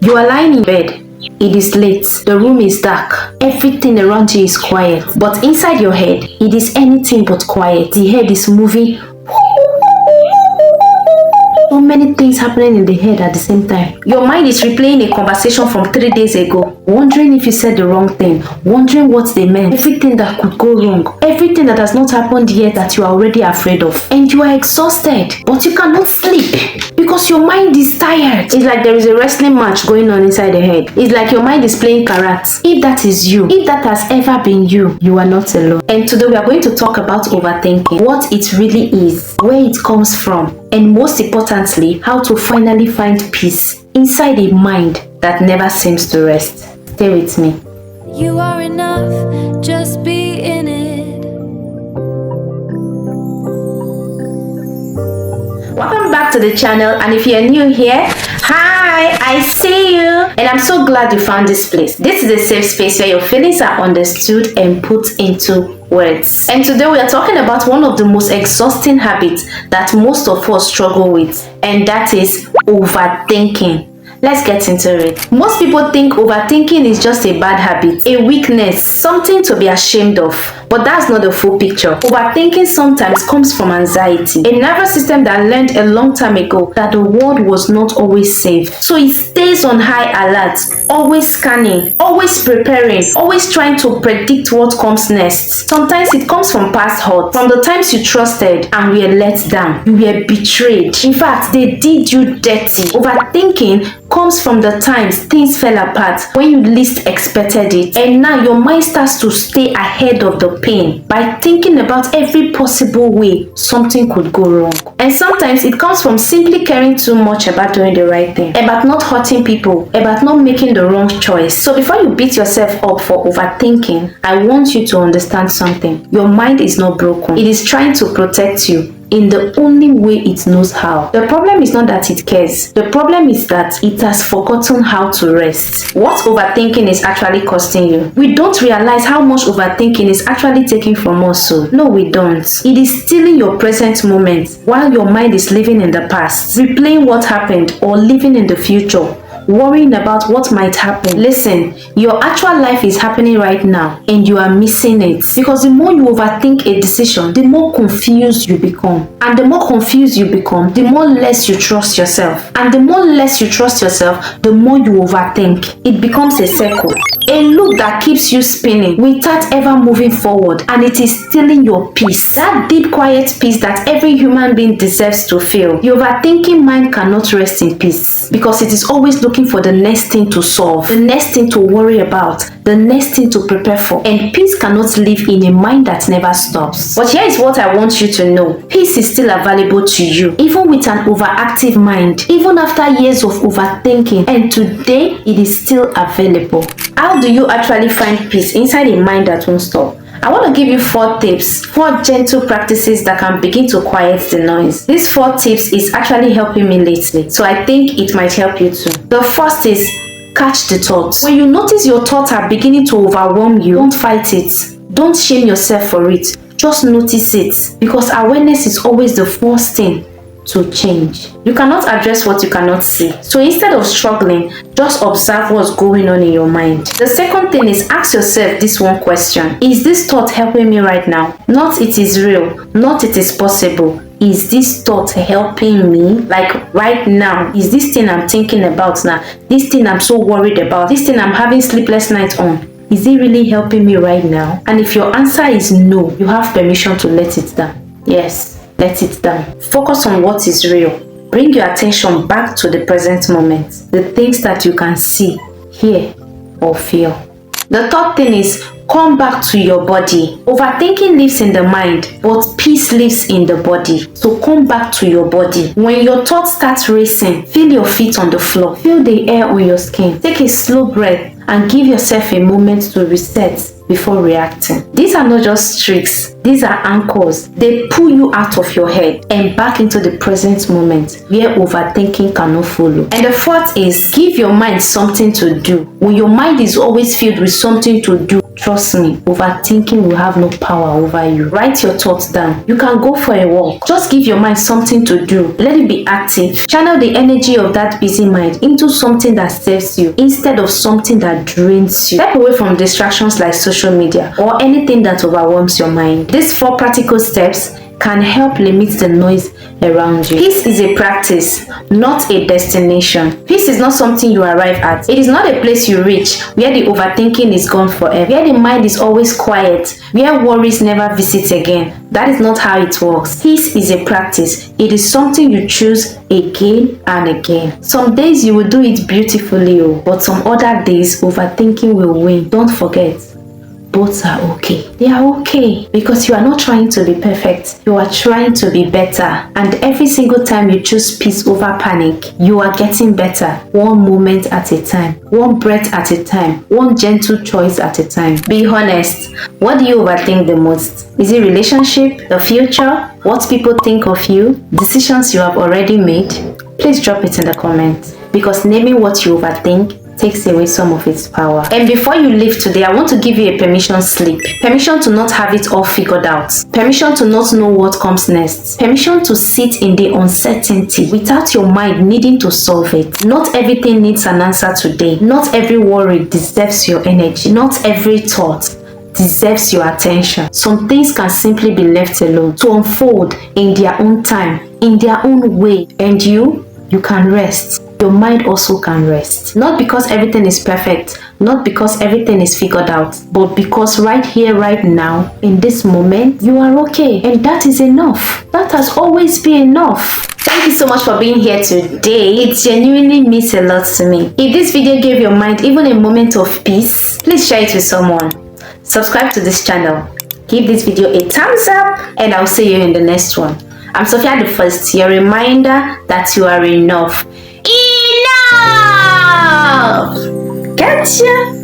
You are lying in bed. It is late. The room is dark. Everything around you is quiet. But inside your head, it is anything but quiet. The head is moving. So many things happening in the head at the same time. Your mind is replaying a conversation from 3 days ago, wondering if you said the wrong thing, wondering what they meant, everything that could go wrong, everything that has not happened yet that you are already afraid of. And you are exhausted, but you cannot sleep because your mind is tired. It's like there is a wrestling match going on inside the head. It's like your mind is playing karate. If that is you, if that has ever been you, you are not alone. And today we are going to talk about overthinking, what it really is, where it comes from, and most importantly, how to finally find peace inside a mind that never seems to rest. Stay with me. You are enough, just be in it. Welcome back to the channel, and if you're new here, hi, I see you, and I'm so glad you found this place. This is a safe space where your feelings are understood and put into words. And today we are talking about one of the most exhausting habits that most of us struggle with, and that is overthinking. Let's get into it. Most people think overthinking is just a bad habit, a weakness, something to be ashamed of. But that's not the full picture. Overthinking sometimes comes from anxiety, a nervous system that learned a long time ago that the world was not always safe. So it stays on high alert, always scanning, always preparing, always trying to predict what comes next. Sometimes it comes from past hurt, from the times you trusted and were let down, you were betrayed. In fact, they did you dirty. Overthinking comes from the times things fell apart when you least expected it, and now your mind starts to stay ahead of the pain by thinking about every possible way something could go wrong. And sometimes it comes from simply caring too much about doing the right thing, about not hurting people, about not making the wrong choice. So before you beat yourself up for overthinking, I want you to understand something. Your mind is not broken. It is trying to protect you in the only way it knows how. The problem is not that it cares. The problem is that it has forgotten how to rest. What overthinking is actually costing you. We don't realize how much overthinking is actually taking from us. So no, we don't. It is stealing your present moment while your mind is living in the past, replaying what happened or living in the future, worrying about what might happen. Listen, your actual life is happening right now and you are missing it, because the more you overthink a decision, the more confused you become, and the more confused you become, the more less you trust yourself, and the more less you trust yourself, the more you overthink. It becomes a circle, a loop that keeps you spinning without ever moving forward, and it is stealing your peace, that deep quiet peace that every human being deserves to feel. The overthinking mind cannot rest in peace because it is always looking for the next thing to solve, the next thing to worry about, the next thing to prepare for. And peace cannot live in a mind that never stops. But here is what I want you to know. Peace is still available to you, even with an overactive mind, even after years of overthinking, and today it is still available. How do you actually find peace inside a mind that won't stop? I want to give you 4 tips, 4 gentle practices that can begin to quiet the noise. These 4 tips is actually helping me lately, so I think it might help you too. The first is catch the thoughts. When you notice your thoughts are beginning to overwhelm you, don't fight it. Don't shame yourself for it. Just notice it, because awareness is always the first thing to change. You cannot address what you cannot see. So instead of struggling, just observe what's going on in your mind. The second thing is ask yourself this one question. Is this thought helping me right now? Not it is real, not it is possible. Is this thought helping me? Like right now, is this thing I'm thinking about now, this thing I'm so worried about, this thing I'm having sleepless nights on, is it really helping me right now? And if your answer is no, you have permission to let it down. Yes. Let it down. Focus on what is real. Bring your attention back to the present moment, the things that you can see, hear, or feel. The third thing is come back to your body. Overthinking lives in the mind, but peace lives in the body. So come back to your body. When your thoughts start racing, feel your feet on the floor. Feel the air on your skin. Take a slow breath and give yourself a moment to reset before reacting. These are not just tricks, these are anchors. They pull you out of your head and back into the present moment where overthinking cannot follow. And the fourth is give your mind something to do. When your mind is always filled with something to do, trust me, overthinking will have no power over you. Write your thoughts down. You can go for a walk. Just give your mind something to do. Let it be active. Channel the energy of that busy mind into something that serves you instead of something that drains you. Step away from distractions like social media or anything that overwhelms your mind. These 4 practical steps can help limit the noise around you. Peace is a practice, not a destination. Peace is not something you arrive at. It is not a place you reach where the overthinking is gone forever, where the mind is always quiet, where worries never visit again. That is not how it works. Peace is a practice. It is something you choose again and again. Some days you will do it beautifully, but some other days overthinking will win. Don't forget, both are okay. They are okay because you are not trying to be perfect. You are trying to be better. And every single time you choose peace over panic, you are getting better. One moment at a time. One breath at a time. One gentle choice at a time. Be honest. What do you overthink the most? Is it relationship? The future? What people think of you? Decisions you have already made? Please drop it in the comments. Because naming what you overthink takes away some of its power. And before you leave today, I want to give you a permission slip. Permission to not have it all figured out. Permission to not know what comes next. Permission to sit in the uncertainty without your mind needing to solve it. Not everything needs an answer today. Not every worry deserves your energy. Not every thought deserves your attention. Some things can simply be left alone to unfold in their own time, in their own way. And you can rest. Your mind also can rest. Not because everything is perfect, not because everything is figured out, but because right here, right now, in this moment, you are okay. And that is enough. That has always been enough. Thank you so much for being here today. It genuinely means a lot to me. If this video gave your mind even a moment of peace, please share it with someone. Subscribe to this channel. Give this video a thumbs up, and I'll see you in the next one. I'm Sophia D First, your reminder that you are enough. Enough! Gotcha!